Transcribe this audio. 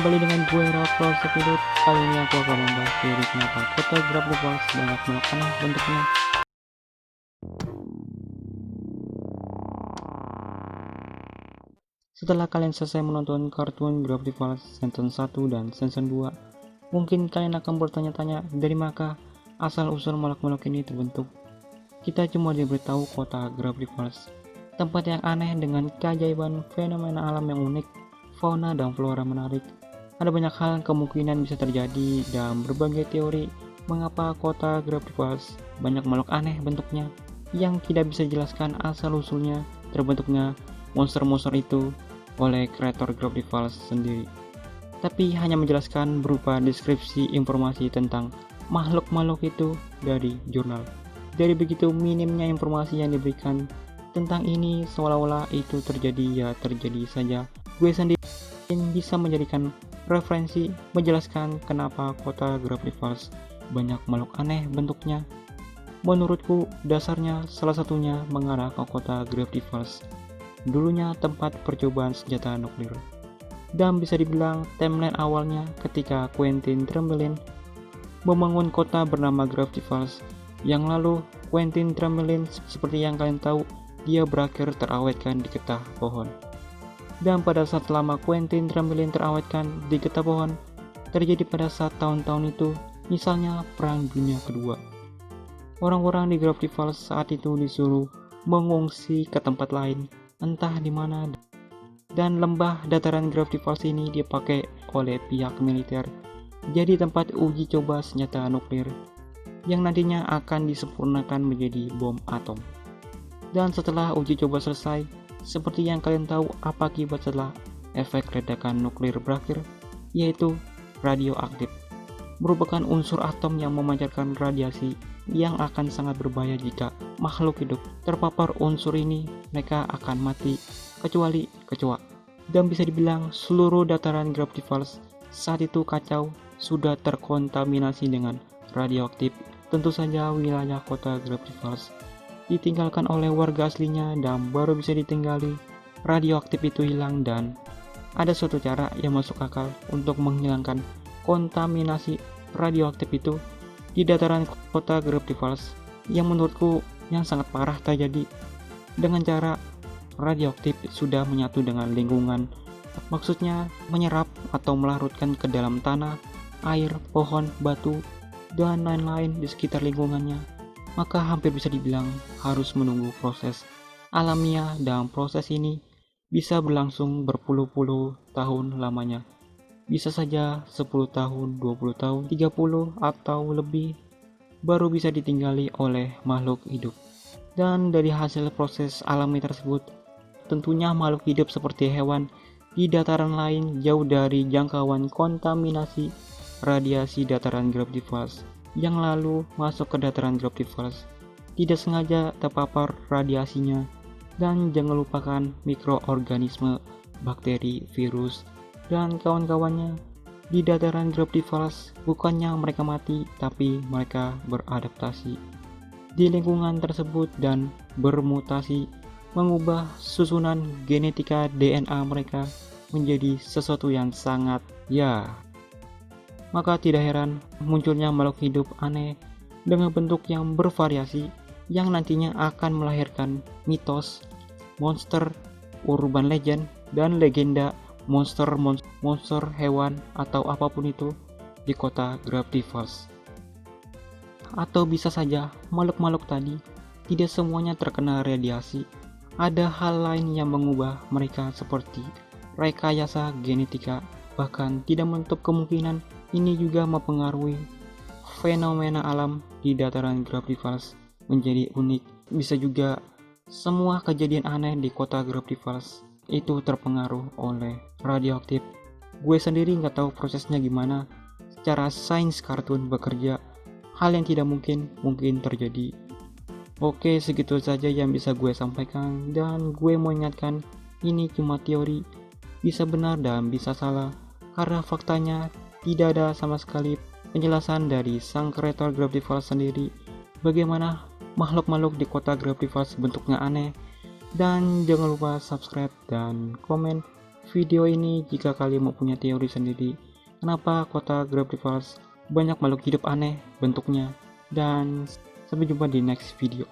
kembali dengan gue Rafael Sepidut. Kali ini aku akan membahas teori kenapa kota Gravity Falls banyak banget aneh bentuknya. Setelah kalian selesai menonton kartun Gravity Falls season 1 dan season 2, mungkin kalian akan bertanya-tanya dari mana asal-usul makhluk-makhluk ini terbentuk. Kita cuma diberitahu kota Gravity Falls, tempat yang aneh dengan keajaiban fenomena alam yang unik, fauna dan flora menarik. Ada banyak hal yang kemungkinan bisa terjadi dan berbagai teori mengapa kota Gravity Falls banyak makhluk aneh bentuknya yang tidak bisa dijelaskan asal-usulnya terbentuknya monster-monster itu oleh kreator Gravity Falls sendiri. Tapi hanya menjelaskan berupa deskripsi informasi tentang makhluk-makhluk itu dari jurnal. Dari begitu minimnya informasi yang diberikan tentang ini, seolah-olah itu terjadi ya terjadi saja. Gue sendiri bisa menjadikan referensi menjelaskan kenapa kota Gravity Falls banyak makhluk aneh bentuknya. Menurutku dasarnya salah satunya mengarah ke kota Gravity Falls, dulunya tempat percobaan senjata nuklir. Dan bisa dibilang timeline awalnya ketika Quentin Tremblay membangun kota bernama Gravity Falls. Yang lalu Quentin Tremblay seperti yang kalian tahu, dia berakhir terawetkan di getah pohon. Dan pada saat lama Quentin Tremblay terawetkan di getah pohon, terjadi pada saat tahun-tahun itu, misalnya Perang Dunia Kedua. Orang-orang di Gravity Falls saat itu disuruh mengungsi ke tempat lain, entah di mana. Dan lembah dataran Gravity Falls ini dipakai oleh pihak militer jadi tempat uji coba senjata nuklir yang nantinya akan disempurnakan menjadi bom atom. Dan setelah uji coba selesai, seperti yang kalian tahu apa akibat setelah efek ledakan nuklir berakhir, yaitu radioaktif. Merupakan unsur atom yang memancarkan radiasi yang akan sangat berbahaya jika makhluk hidup terpapar unsur ini, mereka akan mati kecuali kecoa. Dan bisa dibilang seluruh dataran Gravity Falls saat itu kacau, sudah terkontaminasi dengan radioaktif. Tentu saja wilayah kota Gravity Falls ditinggalkan oleh warga aslinya dan baru bisa ditinggali radioaktif itu hilang. Dan ada suatu cara yang masuk akal untuk menghilangkan kontaminasi radioaktif itu di dataran kota Gravity Falls yang menurutku yang sangat parah terjadi dengan cara radioaktif sudah menyatu dengan lingkungan, maksudnya menyerap atau melarutkan ke dalam tanah, air, pohon, batu, dan lain-lain di sekitar lingkungannya. Maka hampir bisa dibilang harus menunggu proses alamiah, dan proses ini bisa berlangsung berpuluh-puluh tahun lamanya. Bisa saja 10 tahun, 20 tahun, 30 atau lebih baru bisa ditinggali oleh makhluk hidup. Dan dari hasil proses alami tersebut, tentunya makhluk hidup seperti hewan di dataran lain jauh dari jangkauan kontaminasi radiasi dataran Gravity Falls yang lalu masuk ke dataran Gravity Falls tidak sengaja terpapar radiasinya. Dan jangan lupakan mikroorganisme, bakteri, virus, dan kawan-kawannya di dataran Gravity Falls. Bukannya mereka mati, tapi mereka beradaptasi di lingkungan tersebut dan bermutasi, mengubah susunan genetika DNA mereka menjadi sesuatu yang sangat maka tidak heran munculnya makhluk hidup aneh dengan bentuk yang bervariasi yang nantinya akan melahirkan mitos, monster, urban legend, dan legenda monster hewan atau apapun itu di kota Gravity Falls. Atau bisa saja makhluk-makhluk tadi tidak semuanya terkena radiasi. Ada hal lain yang mengubah mereka seperti rekayasa genetika. Bahkan tidak menutup kemungkinan ini juga mempengaruhi fenomena alam di dataran Gravity Falls menjadi unik. Bisa juga semua kejadian aneh di kota Gravity Falls itu terpengaruh oleh radioaktif. Gue sendiri nggak tahu prosesnya gimana. Secara sains kartun bekerja, hal yang tidak mungkin terjadi. Oke, segitu saja yang bisa gue sampaikan, dan gue mau ingatkan ini cuma teori, bisa benar dan bisa salah, karena faktanya tidak ada sama sekali penjelasan dari sang kreator Gravity Falls sendiri bagaimana makhluk-makhluk di kota Gravity Falls bentuknya aneh. Dan jangan lupa subscribe dan komen video ini jika kalian mau punya teori sendiri kenapa kota Gravity Falls banyak makhluk hidup aneh bentuknya. Dan sampai jumpa di next video.